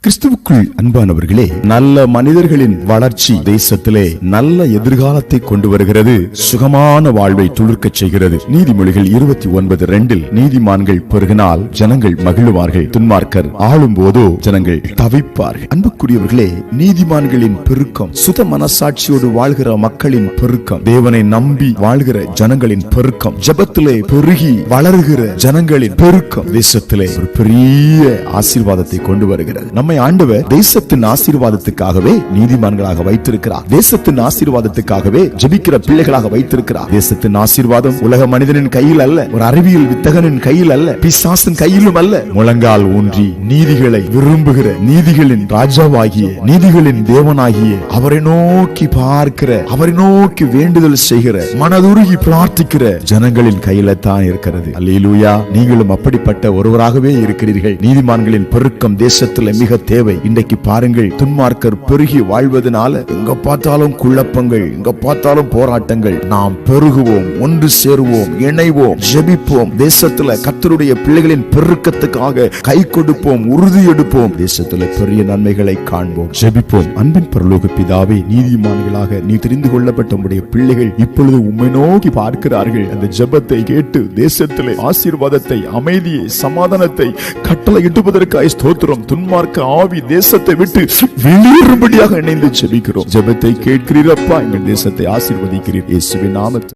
கிறிஸ்துவுக்குள் அன்பானவர்களே, நல்ல மனிதர்களின் வளர்ச்சி தேசத்திலே நல்ல எதிர்காலத்தை கொண்டு வருகிறது, சுகமான வாழ்வை துளிர்க்கச் செய்கிறது. நீதிமொழிகள் 29:2 நீதிமான்கள் பெருகினால் ஜனங்கள் மகிழுவார்கள், துன்மார்க்கர் ஆளும் போதோ ஜனங்கள் தவிப்பார்கள். அன்புக்குரியவர்களே, நீதிமான்களின் பெருக்கம், சுத மனசாட்சியோடு வாழ்கிற மக்களின் பெருக்கம், தேவனை நம்பி வாழ்கிற ஜனங்களின் பெருக்கம், ஜெபத்திலே பெருகி வளர்கிற ஜனங்களின் பெருக்கம் தேசத்திலே ஒரு பெரிய ஆசீர்வாதத்தை கொண்டு வருகிறது. நம்மை ஆண்டவர் தேசத்தின் ஆசீர்வாதத்துக்காகவே நீதிமான்களாக வைத்திருக்கிறார். தேசத்தின் ஆசீர்வாதத்துக்காகவே ஜெபிக்கிற பிள்ளைகளாக வைத்திருக்கிறார். தேசத்தின் ஆசீர்வாதம் உலக மனிதனின் கையில் அல்ல, ஒரு அறிவியல் வித்தகனின் கையில் அல்ல, பிசாசின் கையிலும் அல்ல. முழங்கால் ஊன்றி நீதிகளை விரும்புகிற, நீதிகளின் ராஜாவாகிய, நீதிகளின் தேவனாகிய அவரை நோக்கி பார்க்கிற, அவரை நோக்கி வேண்டுதல் செய்கிற, மனதுருகி பிரார்த்திக்கிற ஜனங்களின் கையில தான் இருக்கிறது. அல்லேலூயா. நீங்களும் அப்படிப்பட்ட ஒருவராகவே இருக்கிறீர்கள். நீதிமான்களின் பெருக்கம் தேசத்தில் மிக தேவை. இன்றைக்கு பாருங்கள், துன்மார்க்கர் பெருகி வாழ்வதனால எங்க பார்த்தாலும் குழப்பங்கள், எங்க பார்த்தாலும் போராட்டங்கள். நாம் பெருகுவோம், ஒன்று சேருவோம், இணைவோம், ஜெபிப்போம். தேசத்துல கர்த்தருடைய பிள்ளைகளின் பெருக்கத்துக்காக கை கொடுப்போம், உறுதி எடுப்போம். தேசத்துல பெரிய நன்மைகளை காண்போம், ஜெபிப்போம். அன்பின் பரலோக பிதாவே, நீதிமான்களாக நீ தெரிந்து கொள்ளப்பட்ட உம்முடைய பிள்ளைகள் இப்பொழுது உம்மை நோக்கி பார்க்கிறார்கள். அந்த ஜெபத்தை கேட்டு தேசத்திலே ஆசீர்வாதத்தை, அமைதியை, சமாதானத்தை கட்டளையிடுவதற்காக ஸ்தோத்திரம். துன்மார்க்க ஆவி தேசத்தை விட்டு வெளியேறும்படியாக இணைந்து ஜெபிக்கிறோம். ஜெபத்தை கேட்கிறீரப்பா, எங்கள் தேசத்தை ஆசீர்வதிக்கிறீர் இயேசுவின் நாமத்தில்.